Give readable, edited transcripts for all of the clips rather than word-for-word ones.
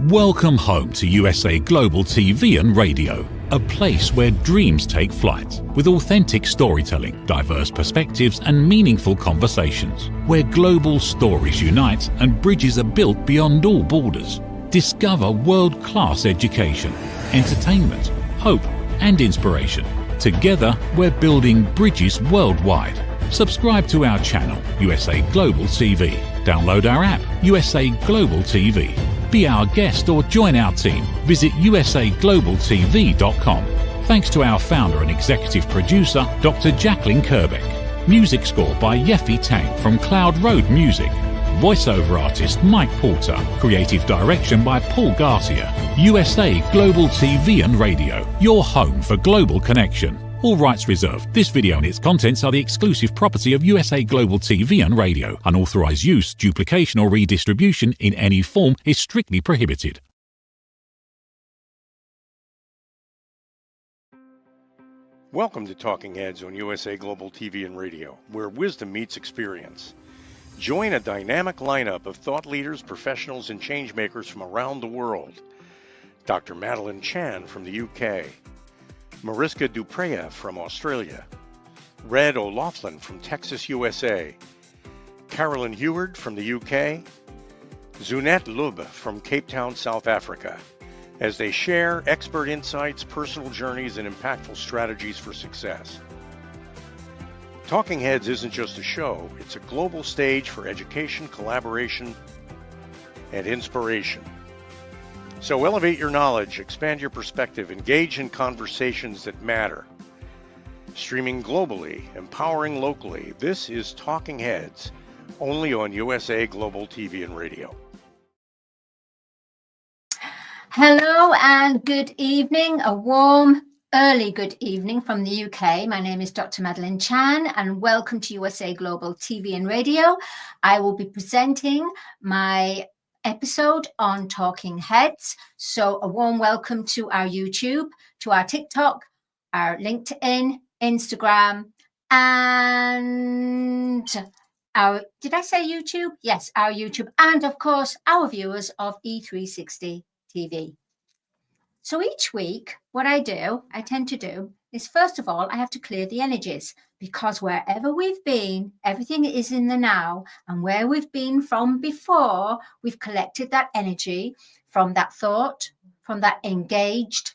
Welcome home to USA Global TV and Radio, a place where dreams take flight, with authentic storytelling, diverse perspectives and meaningful conversations, where global stories unite and bridges are built beyond all borders. Discover world-class education, entertainment, hope and inspiration. Together, we're building bridges worldwide. Subscribe to our channel, USA Global TV. Download our app, USA Global TV. Be our guest or join our team. Visit usaglobaltv.com. Thanks to our founder and executive producer, Dr. Jacqueline Kerbeck. Music score by Yeffy Tang from Cloud Road Music. Voiceover artist Mike Porter. Creative direction by Paul Garcia. USA Global TV and Radio. Your home for global connection. All rights reserved. This video and its contents are the exclusive property of USA Global TV and Radio. Unauthorized use, duplication or redistribution in any form is strictly prohibited. Welcome to Talking Heads on USA Global TV and Radio, where wisdom meets experience. Join a dynamic lineup of thought leaders, professionals, and changemakers from around the world. Dr. Madalene Chan from the UK. Mariska Dupreya from Australia, Red O'Loughlin from Texas, USA, Carolyn Heward from the UK, Zunette Lub from Cape Town, South Africa, as they share expert insights, personal journeys, and impactful strategies for success. Talking Heads isn't just a show, it's a global stage for education, collaboration, and inspiration. So elevate your knowledge, expand your perspective, engage in conversations that matter. Streaming globally, empowering locally, this is Talking Heads, only on USA Global TV and Radio. Hello and good evening, a warm, early good evening from the UK. My name is Dr. Madalene Chan and welcome to USA Global TV and Radio. I will be presenting my episode on Talking Heads. So a warm welcome to our YouTube, to our TikTok, our LinkedIn, Instagram, and our, did I say YouTube? Yes, our YouTube, and of course, our viewers of E360 TV. So each week, what I tend to do is, first of all, I have to clear the energies, because wherever we've been, everything is in the now, and where we've been from before, we've collected that energy from that thought, from that engaged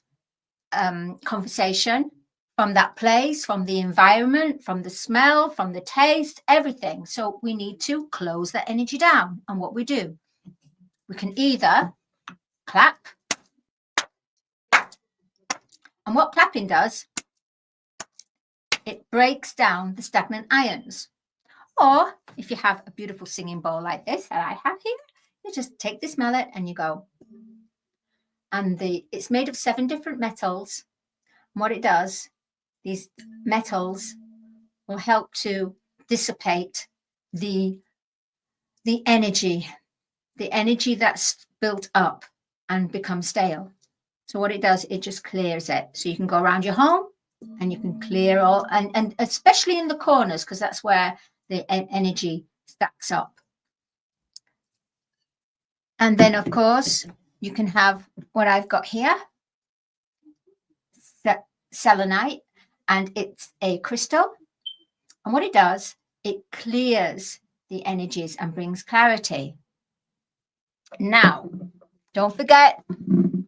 conversation, from that place, from the environment, from the smell, from the taste, everything. So we need to close that energy down. And what we do, we can either clap, and what clapping does, it breaks down the stagnant ions. Or if you have a beautiful singing bowl like this that I have here, you just take this mallet and you go. And it's made of 7 different metals. And what it does, these metals will help to dissipate the energy that's built up and becomes stale. So what it does, it just clears it. So you can go around your home and you can clear all, and especially in the corners, because that's where the energy stacks up. And then, of course, you can have what I've got here, selenite, and it's a crystal. And what it does, it clears the energies and brings clarity. Now, don't forget,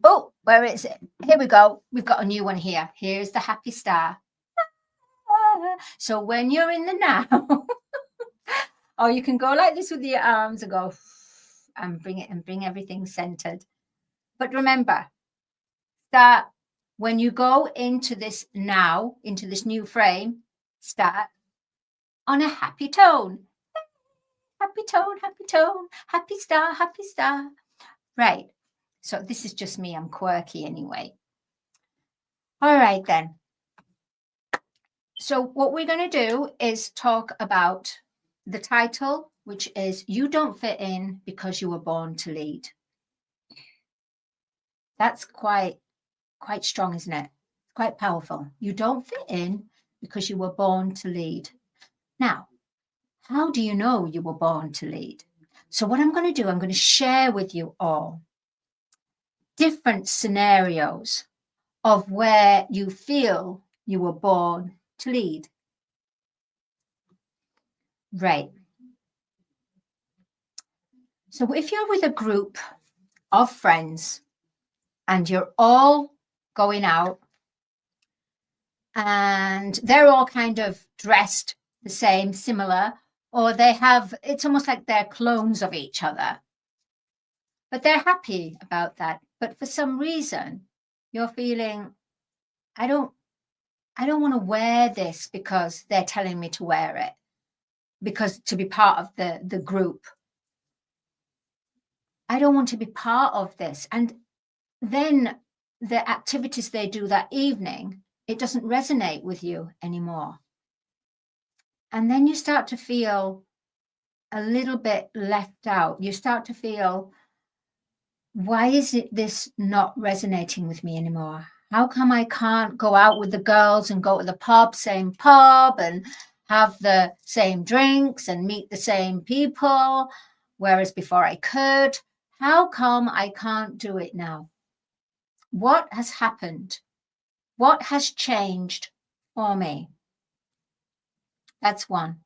oh, where is it? Here we go. We've got a new one here. Here's the happy star. So when you're in the now, or you can go like this with your arms and go and bring everything centered. But remember, start when you go into this now, into this new frame, start on a happy tone. Happy tone, happy tone, happy star, happy star. Right. So this is just me. I'm quirky anyway. All right, then. So what we're going to do is talk about the title, which is You Don't Fit In Because You Were Born to Lead. That's quite strong, isn't it? Quite powerful. You don't fit in because you were born to lead. Now, how do you know you were born to lead? So what I'm going to do, I'm going to share with you all different scenarios of where you feel you were born to lead. Right. So if you're with a group of friends and you're all going out and they're all kind of dressed the same, similar, or it's almost like they're clones of each other, but they're happy about that. But for some reason, you're feeling, I don't want to wear this because they're telling me to wear it, because to be part of the group. I don't want to be part of this. And then the activities they do that evening, it doesn't resonate with you anymore. And then you start to feel a little bit left out. You start to feel, why is this not resonating with me anymore? How come I can't go out with the girls and go to the pub, same pub, and have the same drinks and meet the same people, whereas before I could? How come I can't do it now? What has happened? What has changed for me? That's one.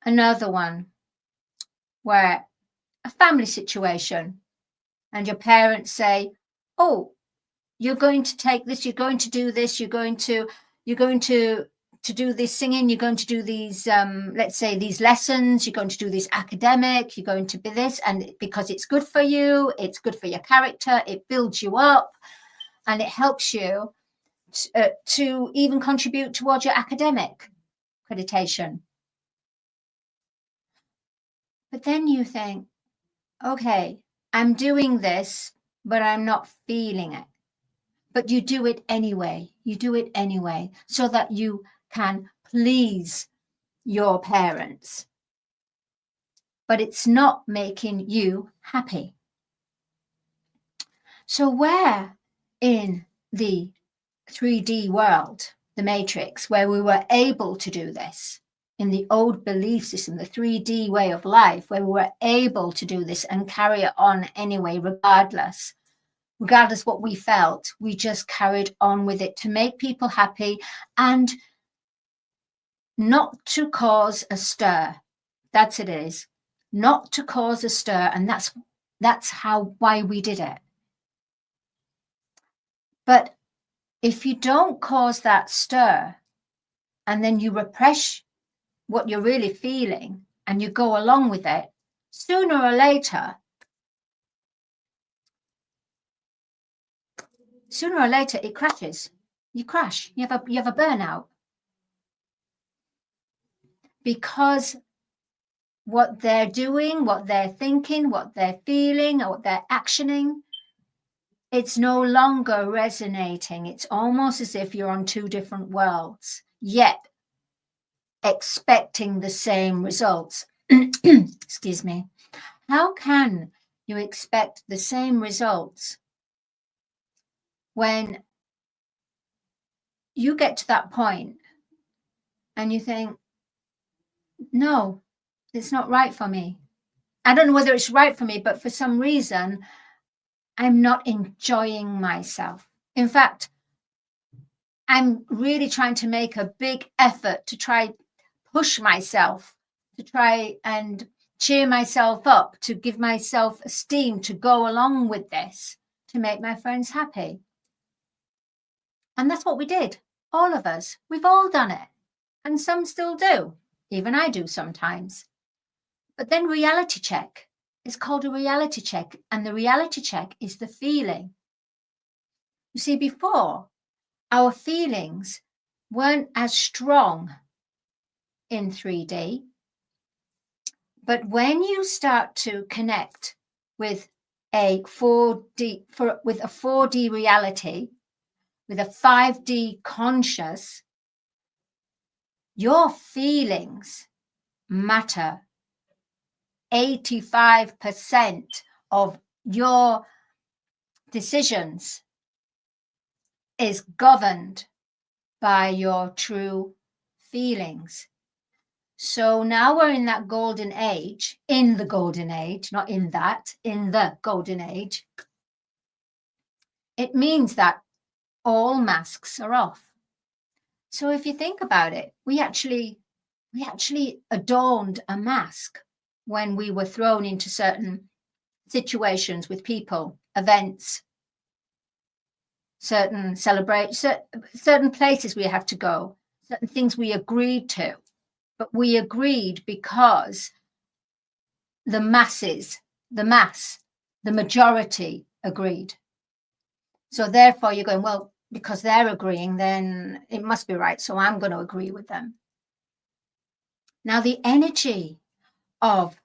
Another one, where a family situation and your parents say, oh, you're going to take this, you're going to do this, you're going to do this singing, you're going to do these, let's say these lessons, you're going to do this academic, you're going to be this, and because it's good for you, it's good for your character, it builds you up, and it helps you to even contribute towards your academic accreditation. But then you think, okay, I'm doing this, but I'm not feeling it. But you do it anyway. You do it anyway so that you can please your parents. But it's not making you happy. So where in the 3D world, the Matrix, where we were able to do this, in the old belief system, the 3D way of life, where we were able to do this and carry it on anyway, regardless what we felt, we just carried on with it to make people happy and not to cause a stir. That's it is. Not to cause a stir. And that's why we did it. But if you don't cause that stir and then you repress what you're really feeling and you go along with it, sooner or later it crashes. You crash. You have a burnout. Because what they're doing, what they're thinking, what they're feeling, or what they're actioning, it's no longer resonating. It's almost as if you're on two different worlds, yet expecting the same results. Excuse me. How can you expect the same results when you get to that point and you think, no, it's not right for me. I don't know whether it's right for me, but for some reason, I'm not enjoying myself. In fact, I'm really trying to make a big effort to try push myself, to try and cheer myself up, to give myself esteem, to go along with this, to make my friends happy. And that's what we did. All of us. We've all done it. And some still do. Even I do sometimes. But then reality check. It's called a reality check. And the reality check is the feeling. You see, before, our feelings weren't as strong in 3D. But when you start to connect with a 4D reality, with a 5D conscious, your feelings matter. 85% of your decisions is governed by your true feelings. So now we're in that golden age, in the golden age, not in that, in the golden age. It means that all masks are off. So if you think about it, we actually adorned a mask when we were thrown into certain situations with people, events, certain places we have to go, certain things we agreed to. But we agreed because the majority agreed. So therefore you're going, well, because they're agreeing, then it must be right. So I'm going to agree with them. Now, the energy of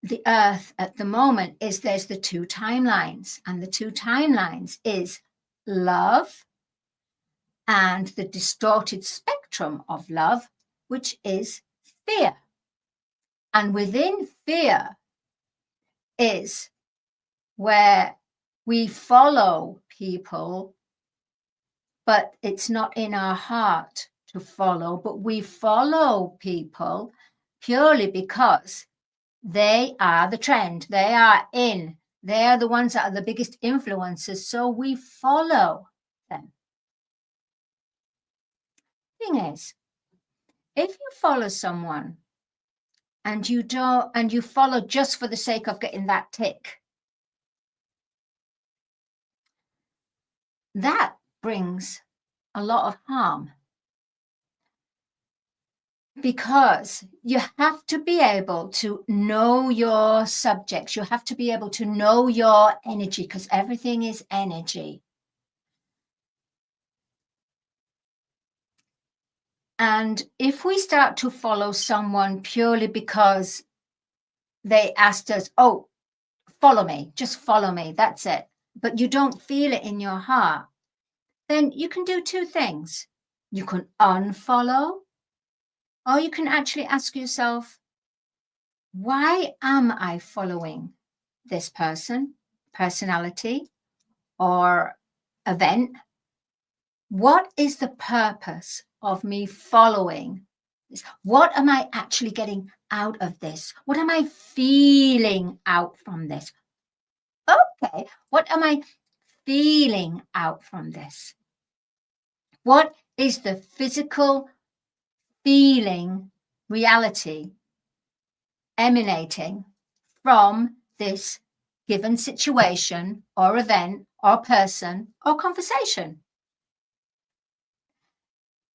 the earth at the moment is there's the two timelines, and the two timelines is love and the distorted spectrum of love, which is fear. And within fear is where we follow people, but it's not in our heart to follow, but we follow people purely because they are the trend, they are in, they are the ones that are the biggest influencers, so we follow them. Thing is, if you follow someone and you follow just for the sake of getting that tick, that brings a lot of harm, because you have to be able to know your subjects. You have to be able to know your energy, because everything is energy. And if we start to follow someone purely because they asked us, oh, follow me, just follow me, that's it, but you don't feel it in your heart, then you can do two things. You can unfollow, or you can actually ask yourself, why am I following this person, personality, or event? What is the purpose of me following this? What am I actually getting out of this? What am I feeling out from this? Okay, what am I feeling out from this? What is the physical feeling reality emanating from this given situation or event or person or conversation?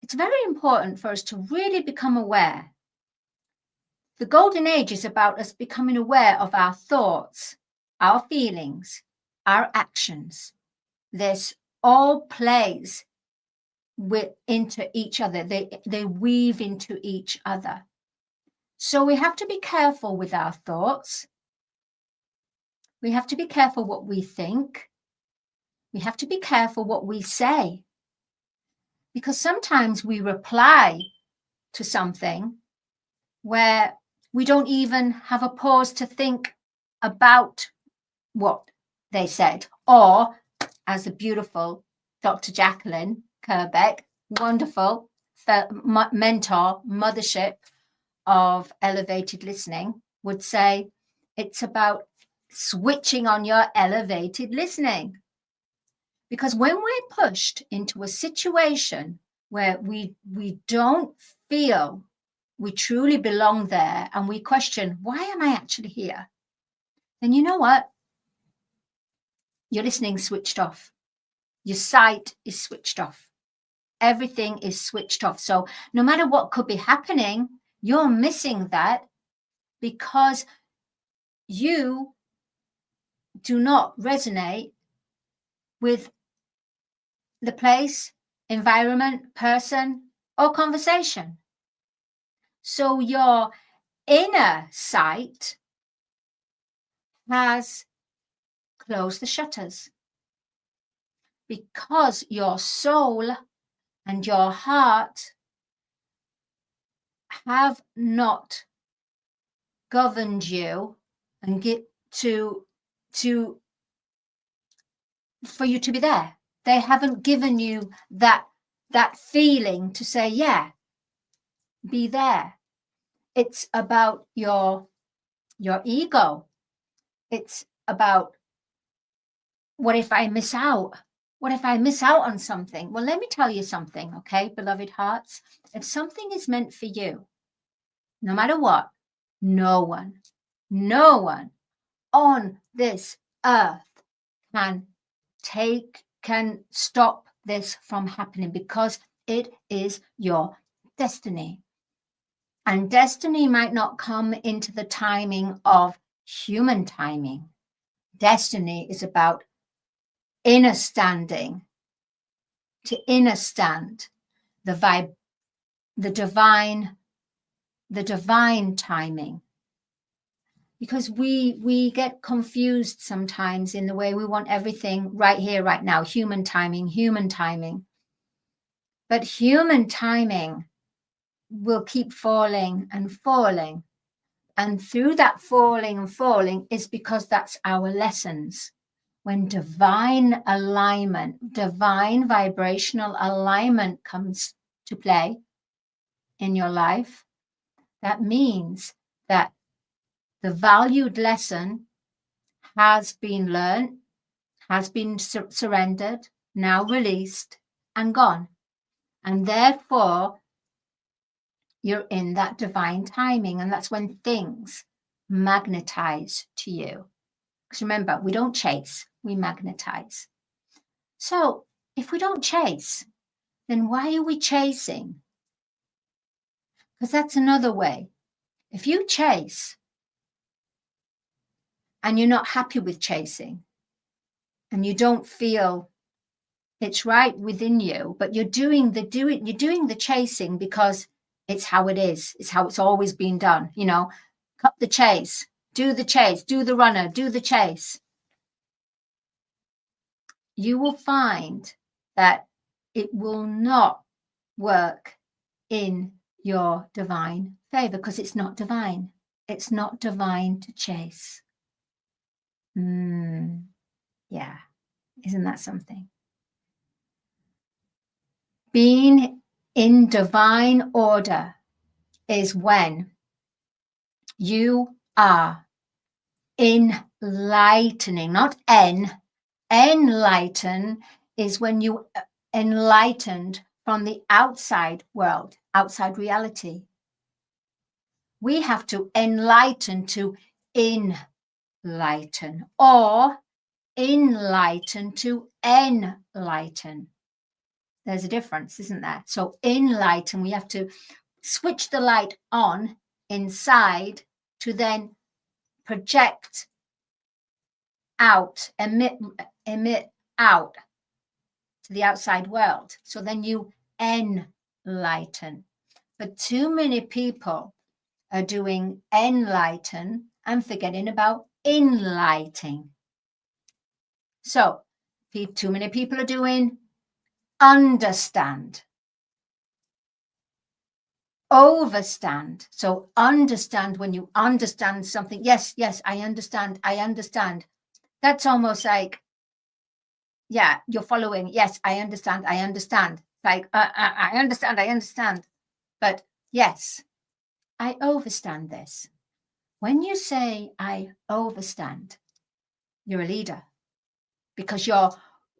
It's very important for us to really become aware. The golden age is about us becoming aware of our thoughts, our feelings, our actions. This all plays into each other. They weave into each other. So we have to be careful with our thoughts. We have to be careful what we think. We have to be careful what we say. Because sometimes we reply to something where we don't even have a pause to think about what they said. Or, as the beautiful Dr. Jacqueline Kerbeck, wonderful mentor, mothership of elevated listening, would say, it's about switching on your elevated listening. Because when we're pushed into a situation where we don't feel we truly belong there, and we question, why am I actually here? Then you know what? Your listening switched off. Your sight is switched off. Everything is switched off. So no matter what could be happening, you're missing that because you do not resonate with the place, environment, person, or conversation. So your inner sight has closed the shutters because your soul and your heart have not governed you and get to for you to be there. They haven't given you that feeling to say, yeah, be there. It's about your ego. It's about, what if I miss out? What if I miss out on something? Well, let me tell you something, okay, beloved hearts. If something is meant for you, no matter what, no one on this earth can stop this from happening, because it is your destiny. And destiny might not come into the timing of human timing. Destiny is about inner standing, to inner stand the divine timing. Because we get confused sometimes in the way we want everything right here, right now, human timing. But human timing will keep falling and falling. And through that falling and falling is because that's our lessons. When divine alignment, divine vibrational alignment comes to play in your life, that means that the valued lesson has been learned, has been surrendered, now released and gone. And therefore, you're in that divine timing. And that's when things magnetize to you. Because remember, we don't chase, we magnetize. So if we don't chase, then why are we chasing? Because that's another way. If you chase and you're not happy with chasing, and you don't feel it's right within you, but you're doing the chasing because it's how it is. It's how it's always been done. You know, cut the chase, do the runner, do the chase. You will find that it will not work in your divine favor, because it's not divine. It's not divine to chase. Yeah, isn't that something? Being in divine order is when you are enlightening, not enlighten is when you enlightened from the outside world, outside reality. We have to enlighten to enlighten, or enlighten to enlighten. There's a difference, isn't there? So enlighten, we have to switch the light on inside to then project out, emit out to the outside world. So then you enlighten. But too many people are doing enlighten and forgetting about enlightening. So too many people are doing understand, overstand. So understand, when you understand something, yes, I understand. That's almost like, yeah, you're following. Yes, I understand. Like, I understand. But yes, I overstand this. When you say I overstand, you're a leader, because you're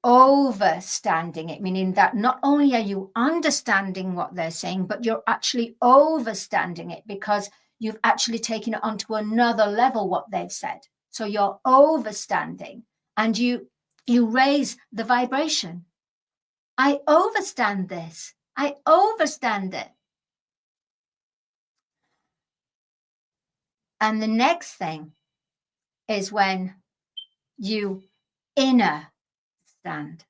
overstanding it, meaning that not only are you understanding what they're saying, but you're actually overstanding it, because you've actually taken it onto another level, what they've said. So you're overstanding, and you raise the vibration. I overstand this. I overstand it. And the next thing is when you inner stand.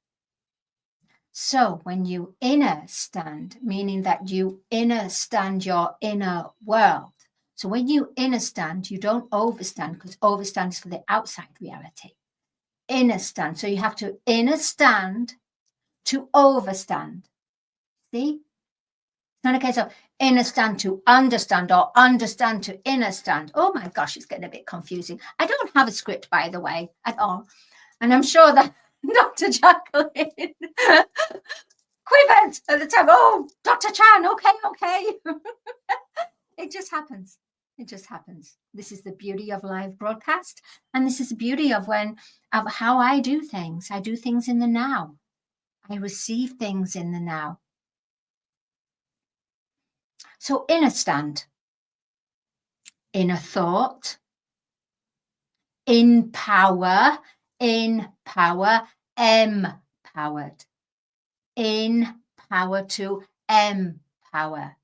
So when you inner stand, meaning that you inner stand your inner world. So when you inner stand, you don't overstand, because overstand is for the outside reality. Inner stand. So you have to inner stand to overstand. See? It's not a case of inner stand to understand, or understand to inner stand. Oh my gosh, it's getting a bit confusing. I don't have a script, by the way, at all. And I'm sure that Dr. Jacqueline quivered at the time. Oh, Dr. Chan, okay. It just happens. It just happens. This is the beauty of live broadcast. And this is the beauty of how I do things. I do things in the now. I receive things in the now. So inner stand, inner thought, in power, empowered, in power to empower.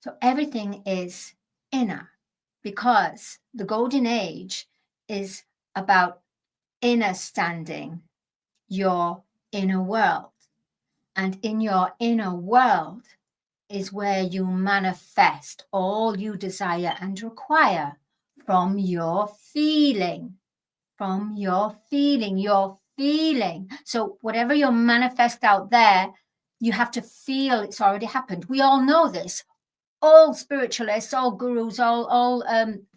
So everything is inner, because the golden age is about inner standing your inner world. And in your inner world is where you manifest all you desire and require from your feeling, your feeling. So whatever you manifest out there, you have to feel it's already happened. We all know this. All spiritualists, all gurus, all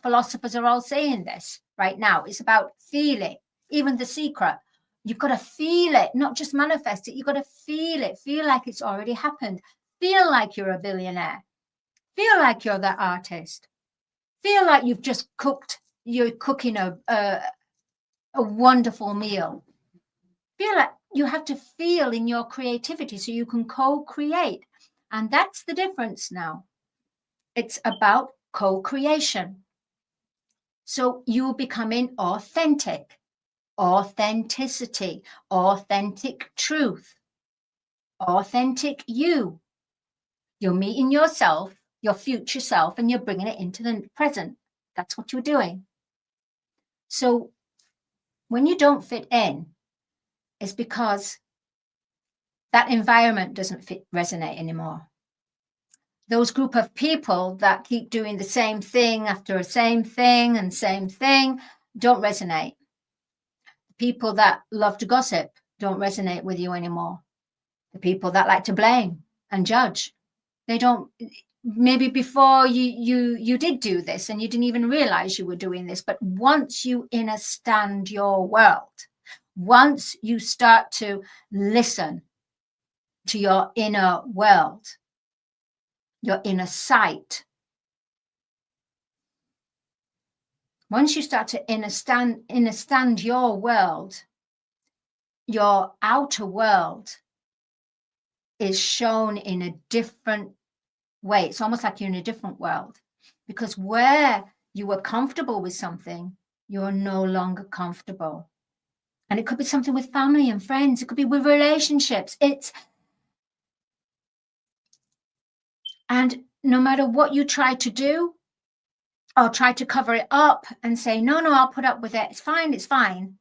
philosophers are all saying this right now. It's about feeling. Even The Secret. You've got to feel it, not just manifest it. You've got to feel it. Feel like it's already happened. Feel like you're a billionaire. Feel like you're the artist. Feel like you've just you're cooking a wonderful meal. Feel like you have to feel in your creativity so you can co-create. And that's the difference now. It's about co-creation. So you're becoming authentic, authenticity, authentic truth, authentic you. You're meeting yourself, your future self, and you're bringing it into the present. That's what you're doing. So when you don't fit in, it's because that environment doesn't resonate anymore. Those group of people that keep doing the same thing after the same thing and same thing don't resonate. People that love to gossip don't resonate with you anymore. The people that like to blame and judge, they don't. Maybe before you did do this and you didn't even realize you were doing this, but once you understand your world, once you start to listen to your inner world, your inner sight, once you start to understand your world, your outer world is shown in a different way. It's almost like you're in a different world, because where you were comfortable with something, you're no longer comfortable. And it could be something with family and friends. It could be with relationships. And no matter what you try to do, or try to cover it up and say, no, I'll put up with it. It's fine.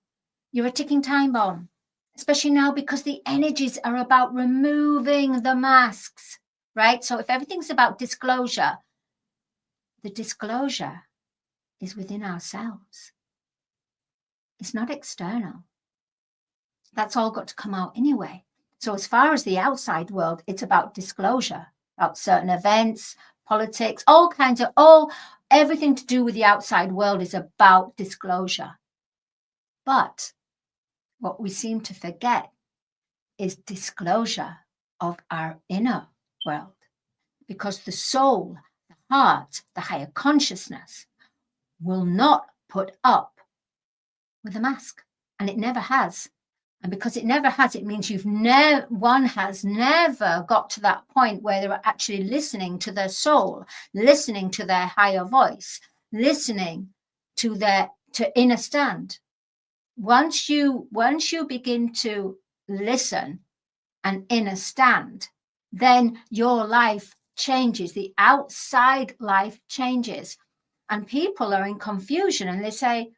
You're a ticking time bomb, especially now because the energies are about removing the masks, right? So if everything's about disclosure, the disclosure is within ourselves. It's not external. That's all got to come out anyway. So as far as the outside world, it's about disclosure, about certain events, politics, everything to do with the outside world is about disclosure. But what we seem to forget is disclosure of our inner world, because the soul, the heart, the higher consciousness will not put up with a mask, and it never has. And because it never has, it means one has never got to that point where they're actually listening to their soul, listening to their higher voice, listening to inner stand. Once you begin to listen and inner stand, then your life changes. The outside life changes. And people are in confusion and they say,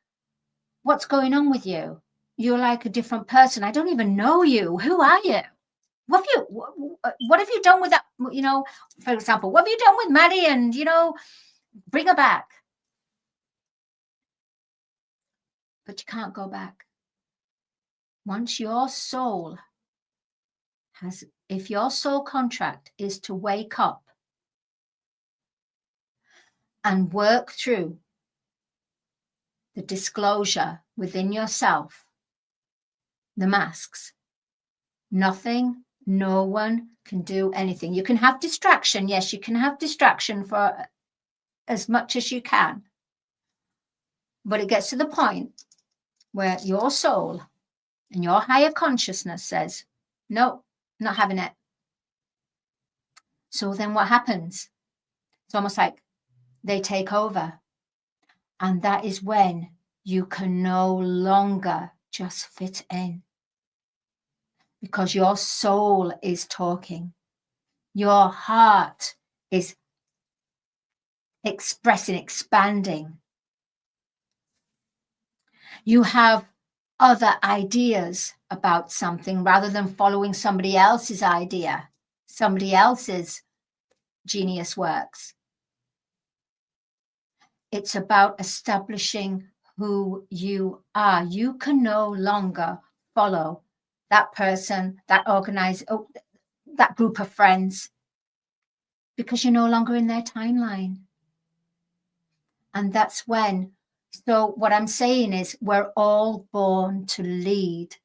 what's going on with you? You're like a different person. I don't even know you. Who are you? What have you done with that? For example, what have you done with Maddie and, bring her back? But you can't go back. Once your soul if your soul contract is to wake up and work through the disclosure within yourself, the masks, Nothing, no one can do anything. You can have distraction. Yes, you can have distraction for as much as you can. But it gets to the point where your soul and your higher consciousness says, no, not having it. So then what happens? It's almost like they take over. And that is when you can no longer just fit in. Because your soul is talking. Your heart is expressing, expanding. You have other ideas about something rather than following somebody else's idea, somebody else's genius works. It's about establishing who you are. You can no longer follow that person, that that group of friends, because you're no longer in their timeline. And that's when, so what I'm saying is we're all born to lead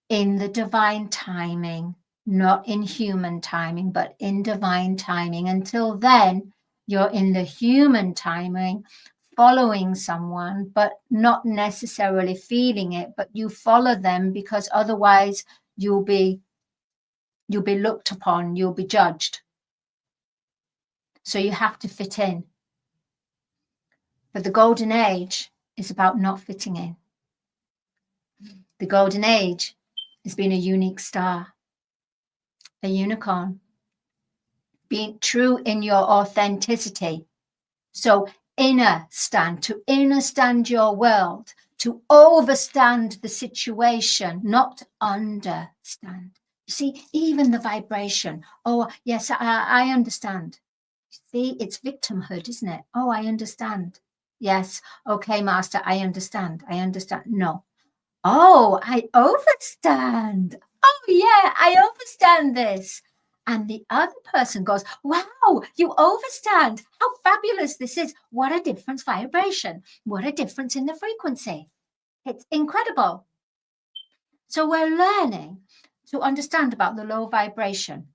in the divine timing, not in human timing, but in divine timing. Until then, you're in the human timing, following someone, but not necessarily feeling it, but you follow them because otherwise you'll be looked upon, you'll be judged. So you have to fit in. But the golden age is about not fitting in. The golden age is being a unique star, a unicorn, being true in your authenticity. So to understand your world, to overstand the situation, not understand. You see, even the vibration. Oh, yes, I understand. See, it's victimhood, isn't it? Oh, I understand. Yes. Okay, master, I understand. I understand. No. Oh, I overstand. Oh, yeah, I understand this. And the other person goes, wow, you overstand. How fabulous this is. What a difference vibration. What a difference in the frequency. It's incredible. So we're learning to understand about the low vibration.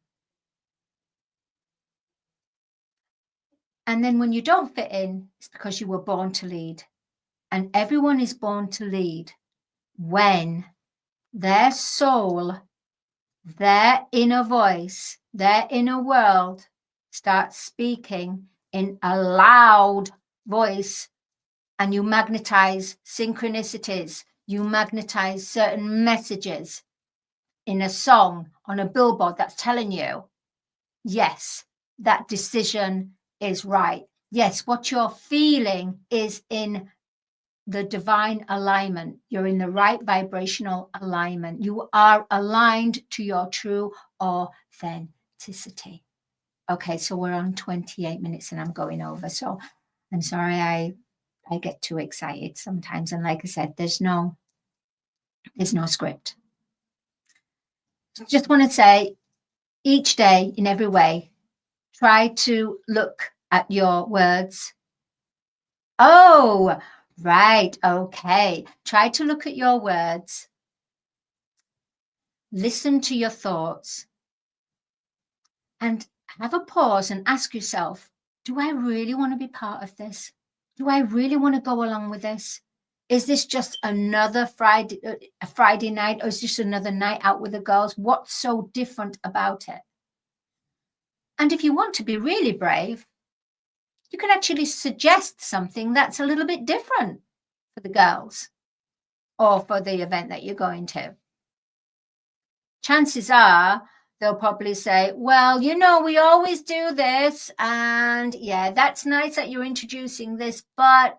And then when you don't fit in, it's because you were born to lead. And everyone is born to lead when their soul, their inner voice, their inner world starts speaking in a loud voice, and you magnetize synchronicities, you magnetize certain messages in a song on a billboard that's telling you, yes, that decision is right. Yes, what you're feeling is in the divine alignment. You're in the right vibrational alignment. You are aligned to your true authenticity. Okay, so we're on 28 minutes and I'm going over. So I'm sorry I get too excited sometimes. And like I said, there's no script. Just want to say each day in every way, try to look at your words. Oh, right. Okay. Try to look at your words. Listen to your thoughts and have a pause and ask yourself, do I really want to be part of this? Do I really want to go along with this? Is this just another Friday night, or is this another night out with the girls? What's so different about it? And if you want to be really brave, you can actually suggest something that's a little bit different for the girls or for the event that you're going to. Chances are they'll probably say, well, we always do this. And yeah, that's nice that you're introducing this. But,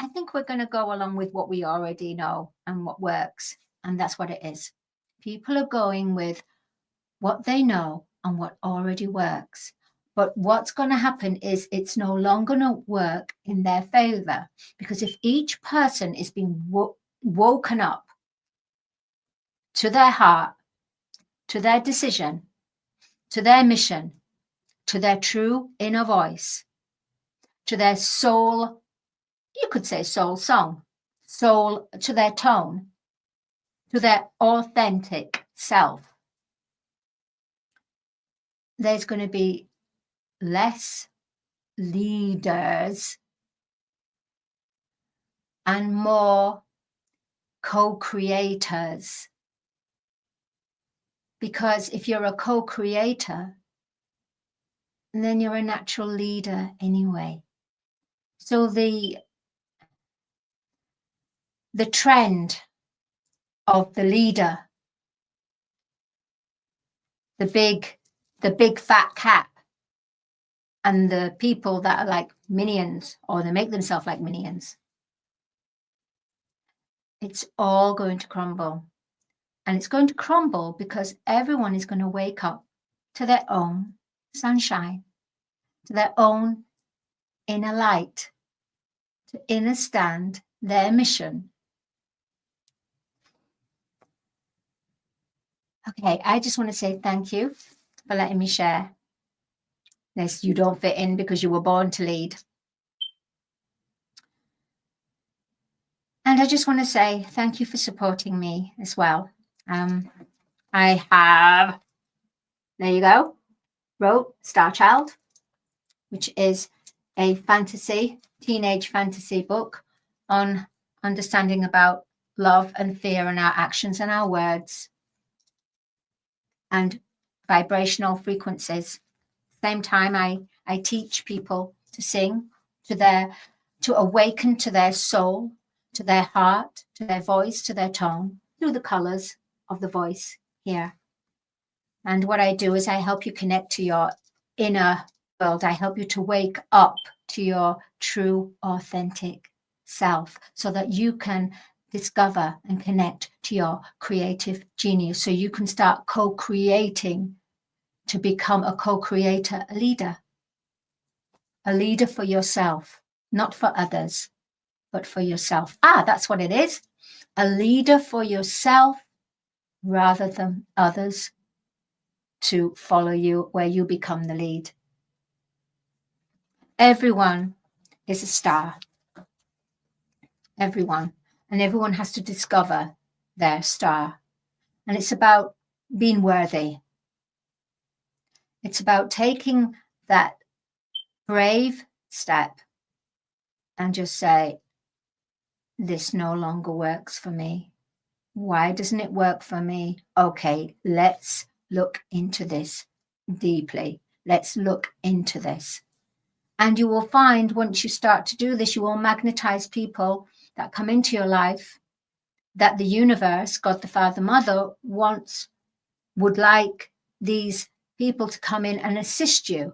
I think we're going to go along with what we already know and what works. And that's what it is. People are going with what they know and what already works. But what's going to happen is it's no longer going to work in their favor, because if each person is being woken up to their heart, to their decision, to their mission, to their true inner voice, to their soul, you could say soul song, soul, to their tone, to their authentic self, there's going to be less leaders and more co-creators. Because if you're a co-creator, then you're a natural leader anyway. So the trend of the leader, the big fat cat, and the people that are like minions, or they make themselves like minions, it's all going to crumble. And it's going to crumble because everyone is going to wake up to their own sunshine, to their own inner light, to understand their mission. Okay, I just want to say thank you for letting me share this. You don't fit in because you were born to lead. And I just want to say thank you for supporting me as well. I have, there you go, wrote Star Child, which is a teenage fantasy book on understanding about love and fear and our actions and our words and vibrational frequencies. Same time, I teach people to sing, to awaken to their soul, to their heart, to their voice, to their tone, through the colors of the voice here. And what I do is I help you connect to your inner world. I help you to wake up to your true, authentic self so that you can discover and connect to your creative genius, so you can start co-creating to become a co-creator, a leader for yourself, not for others, but for yourself. That's what it is. A leader for yourself rather than others to follow you, where you become the lead. Everyone is a star. Everyone. And everyone has to discover their star. And it's about being worthy. It's about taking that brave step and just say, this no longer works for me. Why doesn't it work for me? Okay, let's look into this deeply. Let's look into this. And you will find once you start to do this, you will magnetize people that come into your life that the universe, God the Father, Mother, would like these people to come in and assist you.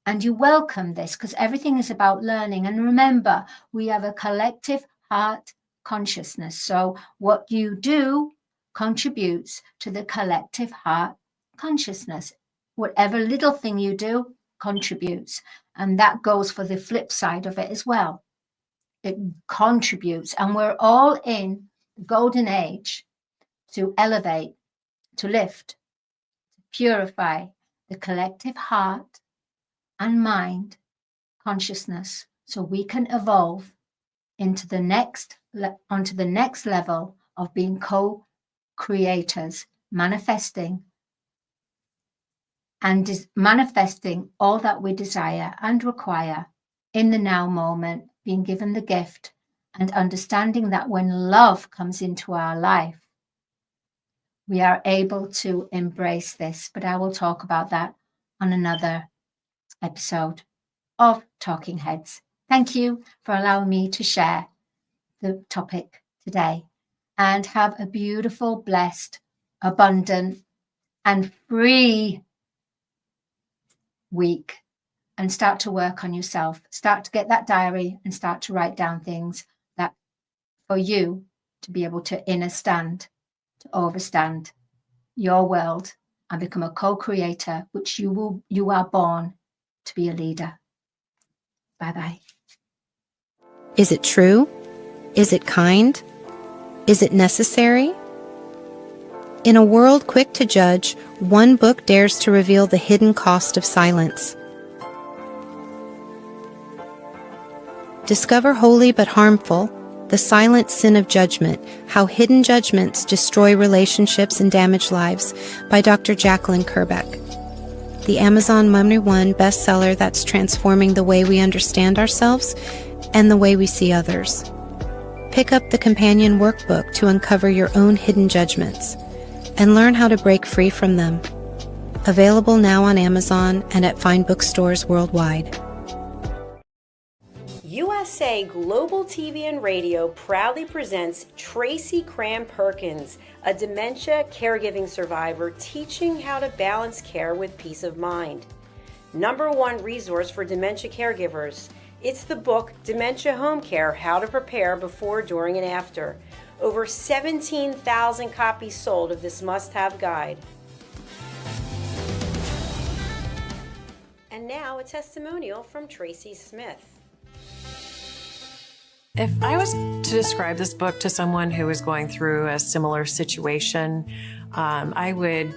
And you welcome this because everything is about learning. And remember, we have a collective heart consciousness. So what you do contributes to the collective heart consciousness. Whatever little thing you do contributes. And that goes for the flip side of it as well. It contributes. And we're all in the golden age to elevate, to lift, to purify the collective heart and mind consciousness so we can evolve onto the next level of being co-creators, manifesting all that we desire and require in the now moment, being given the gift and understanding that when love comes into our life, we are able to embrace this. But I will talk about that on another episode of Talking Heads. Thank you for allowing me to share the topic today, and have a beautiful, blessed, abundant, and free week. And start to work on yourself. Start to get that diary and start to write down things that for you to be able to understand, to overstand your world and become a co-creator, which you are born to be a leader. Bye-bye. Is it true? Is it kind? Is it necessary? In a world quick to judge, one book dares to reveal the hidden cost of silence. Discover Holy but Harmful, The Silent Sin of Judgment, How Hidden Judgments Destroy Relationships and Damage Lives by Dr. Jacqueline Kerbeck. The Amazon #1 bestseller that's transforming the way we understand ourselves and the way we see others. Pick up the companion workbook to uncover your own hidden judgments and learn how to break free from them. Available now on Amazon and at fine bookstores worldwide. USA Global TV and Radio proudly presents Tracy Cram Perkins, a dementia caregiving survivor teaching how to balance care with peace of mind. #1 resource for dementia caregivers. It's the book Dementia Home Care, How to Prepare Before, During, and After. Over 17,000 copies sold of this must-have guide. And now a testimonial from Tracy Smith. If I was to describe this book to someone who is going through a similar situation, I would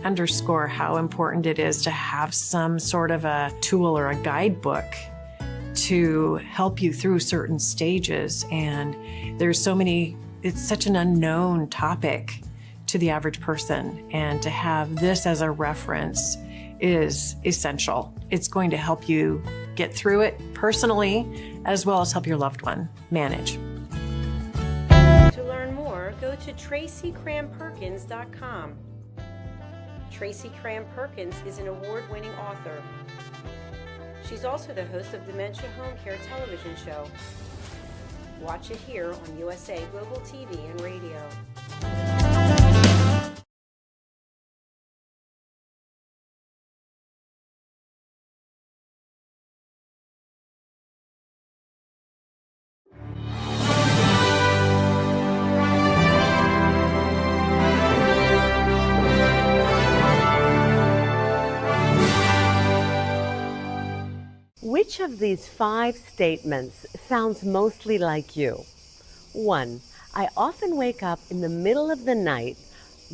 underscore how important it is to have some sort of a tool or a guidebook to help you through certain stages. And there's so many, it's such an unknown topic to the average person. And to have this as a reference is essential. It's going to help you get through it personally, as well as help your loved one manage. To learn more, go to TracyCramPerkins.com. Tracy Cram Perkins is an award-winning author. She's also the host of Dementia Home Care television show. Watch it here on USA Global TV and Radio. Which of these 5 statements sounds mostly like you? 1. I often wake up in the middle of the night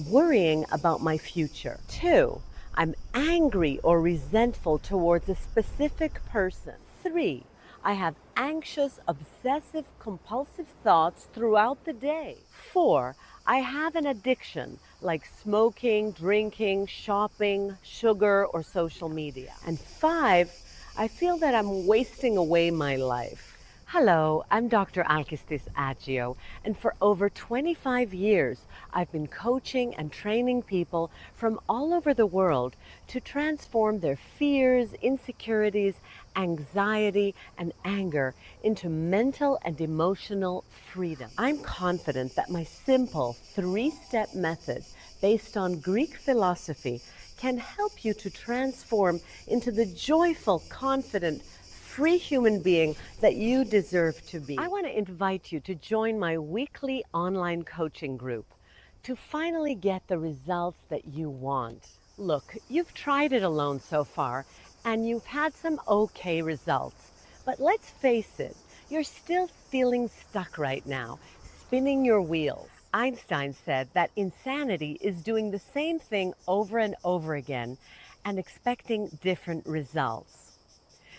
worrying about my future. 2. I'm angry or resentful towards a specific person. 3. I have anxious, obsessive, compulsive thoughts throughout the day. 4. I have an addiction like smoking, drinking, shopping, sugar, or social media. And 5, I feel that I'm wasting away my life. Hello, I'm Dr. Alkistis Agio, and for over 25 years, I've been coaching and training people from all over the world to transform their fears, insecurities, anxiety, and anger into mental and emotional freedom. I'm confident that my simple 3-step method based on Greek philosophy can help you to transform into the joyful, confident, free human being that you deserve to be. I want to invite you to join my weekly online coaching group to finally get the results that you want. Look, you've tried it alone so far, and you've had some okay results. But let's face it, you're still feeling stuck right now, spinning your wheels. Einstein said that insanity is doing the same thing over and over again and expecting different results.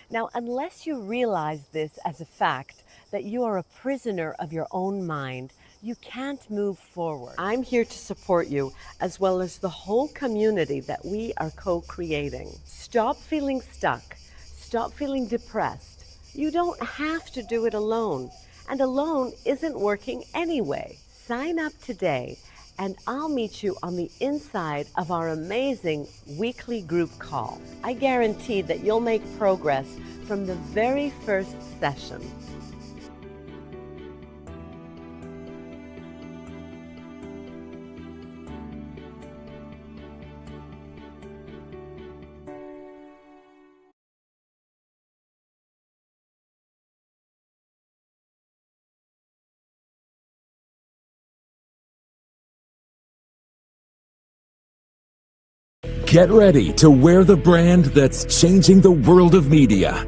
Now, unless you realize this as a fact, that you are a prisoner of your own mind, you can't move forward. I'm here to support you, as well as the whole community that we are co-creating. Stop feeling stuck. Stop feeling depressed. You don't have to do it alone, and alone isn't working anyway. Sign up today, and I'll meet you on the inside of our amazing weekly group call. I guarantee that you'll make progress from the very first session. Get ready to wear the brand that's changing the world of media.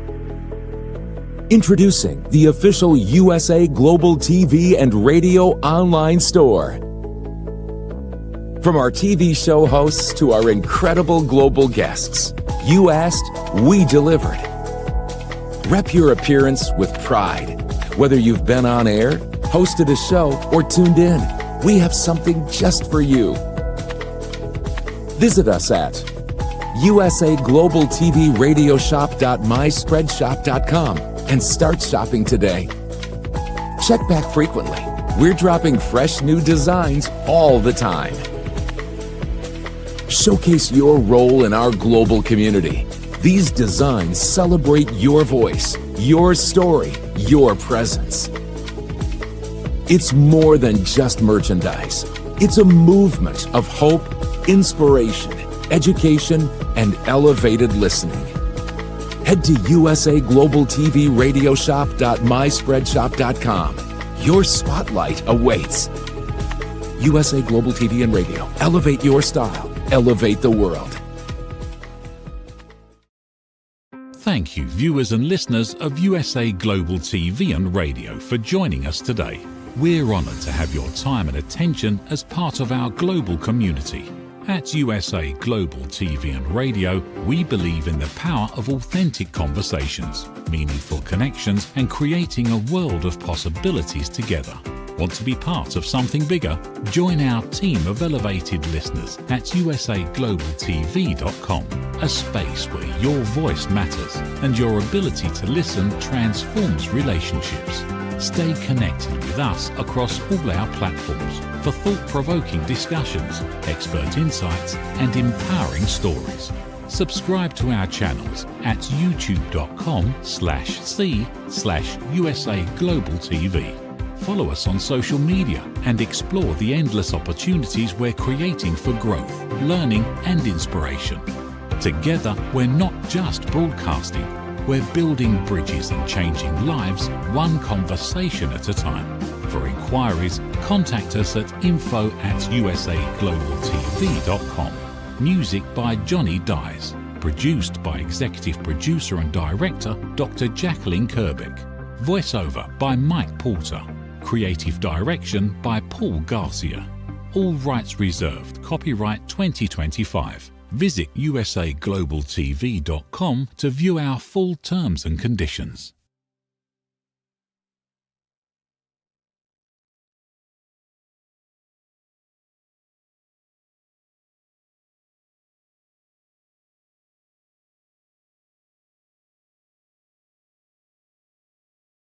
Introducing the official USA Global TV and Radio online store. From our TV show hosts to our incredible global guests, you asked, we delivered. Rep your appearance with pride. Whether you've been on air, hosted a show, or tuned in, we have something just for you. Visit us at usaglobaltvradioshoп.myspreadshop.com and start shopping today. Check back frequently. We're dropping fresh new designs all the time. Showcase your role in our global community. These designs celebrate your voice, your story, your presence. It's more than just merchandise. It's a movement of hope, inspiration, education, and elevated listening. Head to usaglobaltvradioshoп.myspreadshop.com. Your spotlight awaits. USA Global TV and Radio. Elevate your style. Elevate the world. Thank you, viewers and listeners of USA Global TV and Radio, for joining us today. We're honoured to have your time and attention as part of our global community. At USA Global TV and Radio, we believe in the power of authentic conversations, meaningful connections, and creating a world of possibilities together. Want to be part of something bigger? Join our team of elevated listeners at usaglobaltv.com, a space where your voice matters and your ability to listen transforms relationships. Stay connected with us across all our platforms for thought-provoking discussions, expert insights, and empowering stories. Subscribe to our channels at youtube.com/c/USA-Global-TV. Follow us on social media and explore the endless opportunities we're creating for growth, learning, and inspiration. Together, we're not just broadcasting, we're building bridges and changing lives one conversation at a time. For inquiries, contact us at info@usaglobaltv.com. Music by Johnny Dyes. Produced by Executive Producer and Director Dr. Jacqueline Kerbeck. Voiceover by Mike Porter. Creative Direction by Paul Garcia. All rights reserved. Copyright 2025. Visit usaglobaltv.com to view our full terms and conditions.